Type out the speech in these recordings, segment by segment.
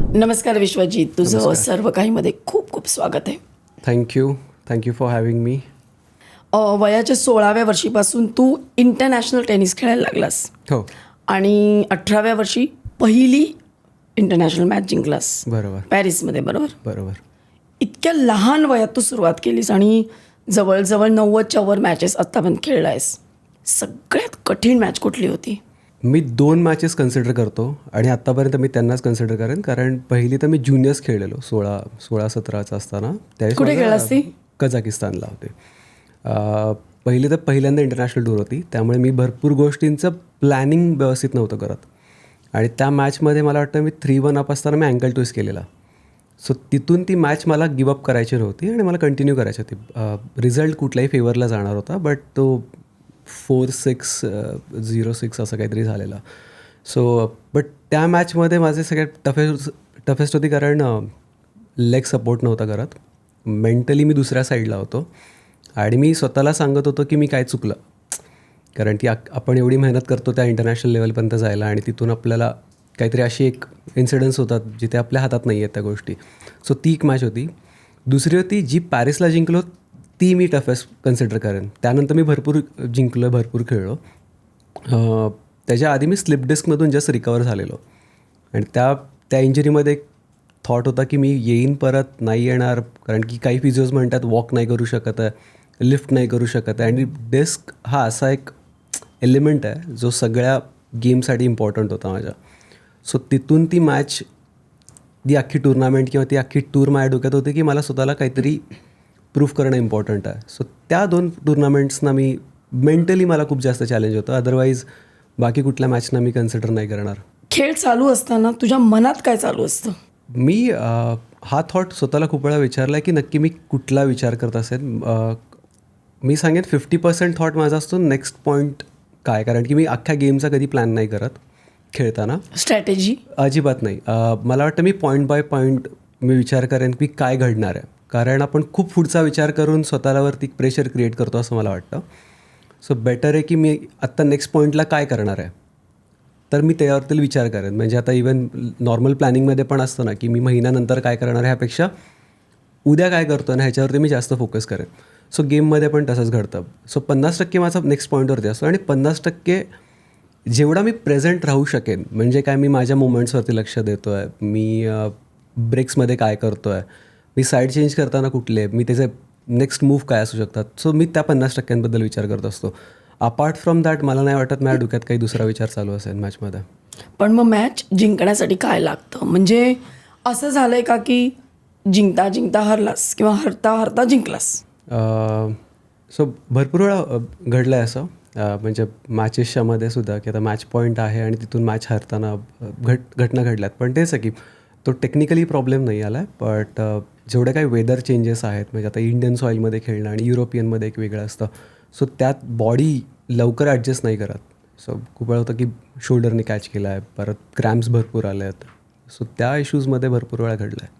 नमस्कार विश्वजीत, तुझं नमस्कार. सर्व काहीमध्ये खूप खूप स्वागत आहे. Thank you for having me. वयाच्या 16व्या वर्षीपासून तू इंटरनॅशनल टेनिस खेळायला लागलास हो, आणि 18व्या वर्षी पहिली इंटरनॅशनल मॅच जिंकलास बरोबर पॅरिसमध्ये, बरोबर? बरोबर. इतक्या लहान वयात तू सुरुवात केलीस आणि जवळजवळ 90च्या वर मॅचेस आत्तापर्यंत खेळलायस. सगळ्यात कठीण मॅच कुठली होती? मी 2 मॅचेस कन्सिडर करतो आणि आत्तापर्यंत मी त्यांनाच कन्सिडर करेन, कारण पहिली तर मी ज्युनियर्स खेळलेलो 16-17चा असताना. कुठे खेळलास ती? कझाकिस्तानला होते. पहिली तर पहिल्यांदा इंटरनॅशनल टूर होती, त्यामुळे मी भरपूर गोष्टींचं प्लॅनिंग व्यवस्थित नव्हतं करत. आणि त्या मॅचमध्ये मला वाटतं मी 3-1 अप असताना मी अँकल ट्विस्ट केलेला. सो तिथून ती मॅच मला गिवअप करायची नव्हती आणि मला कंटिन्यू करायची होती. रिझल्ट कुठल्याही फेवरला जाणार होता, बट तो 4-6 0-6 असं काहीतरी झालेलं. सो बट त्या मॅचमध्ये माझे सगळ्यात टफेस्ट होती, कारण लेग सपोर्ट नव्हता करत. मेंटली मी दुसऱ्या साईडला होतो आणि मी स्वतःला सांगत होतो की मी काय चुकलं, कारण की आपण एवढी मेहनत करतो त्या इंटरनॅशनल लेवलपर्यंत जायला आणि तिथून आपल्याला काहीतरी अशी एक इन्सिडन्स होतात जिथे आपल्या हातात नाही आहेत त्या गोष्टी. सो ती एक मॅच होती. दुसरी होती जी पॅरिसला जिंकलो, ती मी टफेस्ट कन्सिडर करेन. त्यानंतर मी भरपूर जिंकलो, भरपूर खेळलो. त्याच्या आधी मी स्लिप डिस्कमधून जस्ट रिकवर झालेलो आणि त्या इंजरीमध्ये एक थॉट होता की मी येईन परत, नाही येणार, कारण की काही फिजिओज म्हणतात वॉक नाही करू शकत आहे, लिफ्ट नाही करू शकत आहे. आणि डिस्क हा असा एक एलिमेंट आहे जो सगळ्या गेमसाठी इम्पॉर्टंट होता माझ्या. सो तिथून ती मॅच, ती अख्खी टुर्नामेंट किंवा ती अख्खी टूर माझ्या डोक्यात होती की मला स्वतःला काहीतरी प्रूफ करणं इम्पॉर्टंट आहे. सो त्या 2 टुर्नामेंट्सना मी मेंटली मला खूप जास्त चॅलेंज होतं. अदरवाईज बाकी कुठल्या मॅचना मी कन्सिडर नाही करणार. खेळ चालू असताना तुझ्या मनात काय चालू असतं? मी हा थॉट स्वतःला खूप वेळा विचारला आहे की नक्की मी कुठला विचार करत असेल. मी सांगेन 50% थॉट माझा असतो नेक्स्ट पॉईंट काय, कारण की मी अख्ख्या गेमचा कधी प्लॅन नाही करत खेळताना. स्ट्रॅटेजी? अजिबात नाही. मला वाटतं मी पॉईंट बाय पॉईंट मी विचार करेन की काय घडणार आहे, कारण आपण खूप पुढचा विचार करून स्वतःवरती प्रेशर क्रिएट करतो असं मला वाटतं. सो बेटर आहे की मी आत्ता नेक्स्ट पॉईंटला काय करणार आहे, तर मी त्यावरती विचार करेन. म्हणजे आता इवन नॉर्मल प्लॅनिंगमध्ये पण असतं ना की मी महिन्यानंतर काय करणार आहे ह्यापेक्षा उद्या काय करतो ना ह्याच्यावरती मी जास्त फोकस करेन. सो गेममध्ये पण तसंच घडतं. सो 50% माझा नेक्स्ट पॉईंटवरती असतो आणि 50% जेवढा मी प्रेझेंट राहू शकेन, म्हणजे काय, मी माझ्या मुवमेंट्सवरती लक्ष देतो आहे, मी ब्रेक्समध्ये काय करतो आहे, मी साईड चेंज करताना कुठले, मी त्याचे नेक्स्ट मूव्ह काय असू शकतात. सो मी त्या 50%बद्दल विचार करत असतो. अपार्ट फ्रॉम दॅट मला नाही वाटत माझ्या डोक्यात काही दुसरा विचार चालू असेल मॅचमध्ये. पण मग मॅच जिंकण्यासाठी काय लागतं? म्हणजे असं झालं आहे का की जिंकता जिंकता हरलास किंवा हरता हरता जिंकलास? सो भरपूर वेळा घडलं आहे असं, म्हणजे मॅचेसच्यामध्ये सुद्धा, की आता मॅच पॉईंट आहे आणि तिथून मॅच हरताना घटना घडल्यात. पण तेच आहे की तो टेक्निकली प्रॉब्लेम नाही आला आहे, बट जेवढे काही वेदर चेंजेस आहेत, म्हणजे आता इंडियन सॉईलमध्ये खेळणं आणि युरोपियनमध्ये एक वेगळं असतं. सो त्यात बॉडी लवकर ॲडजस्ट नाही करत. सो खूप वेळा होतं की शोल्डरने कॅच केला आहे, परत क्रॅम्प्स भरपूर आले आहेत. सो त्या इश्यूजमध्ये भरपूर वेळा घडलं आहे.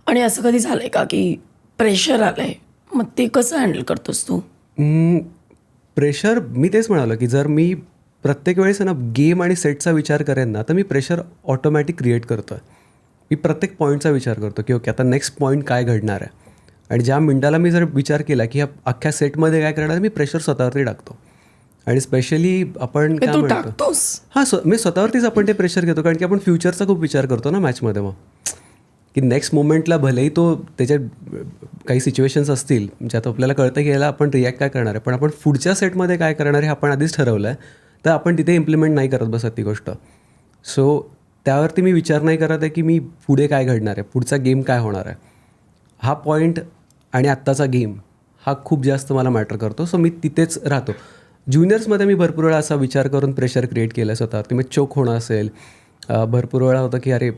आणि असं कधी झालं आहे का की प्रेशर आलं आहे, मग ते कसं हँडल करतोस तू? प्रेशर, मी तेच म्हणालो की जर मी प्रत्येक वेळेस ना गेम आणि सेटचा विचार करेन ना, तर मी प्रेशर ऑटोमॅटिक क्रिएट करतो आहे. मी प्रत्येक पॉईंटचा विचार करतो की ओके आता नेक्स्ट पॉईंट काय घडणार आहे, आणि ज्या मिनिटाला मी जर विचार केला की ह्या अख्ख्या सेटमध्ये काय करणार, मी प्रेशर स्वतःवरती टाकतो. आणि स्पेशली आपण काय तू म्हणतो, टाकतोस? हां, मी स्वतःवरतीच आपण ते प्रेशर घेतो, कारण की आपण फ्युचरचा खूप विचार करतो ना मॅचमध्ये. मग की नेक्स्ट मोमेंटला भलेही तो त्याच्यात काही सिच्युएशन्स असतील ज्यात आपल्याला कळतं की याला आपण रिॲक्ट काय करणार आहे, पण आपण पुढच्या सेटमध्ये काय करणार आहे आपण आधीच ठरवलं आहे, तर आपण तिथे इम्प्लिमेंट नाही करत बसत ती गोष्ट. सो त्यावरती मी विचार नाही करत आहे की मी पुढे काय घडणार आहे, पुढचा गेम काय होणार आहे. हा पॉईंट आणि आत्ताचा गेम हा खूप जास्त मला मॅटर करतो. सो मी तिथेच राहतो. ज्युनियर्समध्ये मी भरपूर वेळा असा विचार करून प्रेशर क्रिएट केलं आहे स्वतः, की मग चोक होणं असेल. भरपूर वेळा होतं की अरे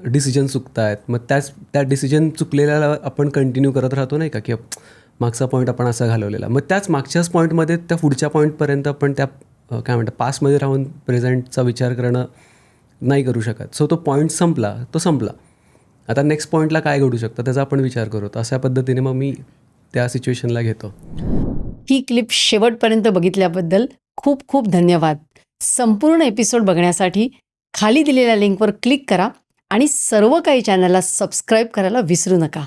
डिसिजन चुकत आहेत, मग त्या डिसिजन चुकलेल्याला आपण कंटिन्यू करत राहतो नाही का, की मागचा पॉईंट आपण असा घालवलेला, मग त्याच मागच्याच पॉईंटमध्ये त्या पुढच्या पॉईंटपर्यंत आपण त्या काय म्हणतात पास्टमध्ये राहून प्रेझेंटचा विचार करणं नाही करू शकत. सो तो पॉईंट संपला, तो संपला. आता नेक्स्ट पॉईंटला काय घडू शकतं त्याचा आपण विचार करू. अशा पद्धतीने मग मी त्या सिच्युएशनला घेतो. ही क्लिप शेवटपर्यंत बघितल्याबद्दल खूप खूप धन्यवाद. संपूर्ण एपिसोड बघण्यासाठी खाली दिलेल्या लिंकवर क्लिक करा आणि सर्व काही चॅनलला सबस्क्राईब करायला विसरू नका.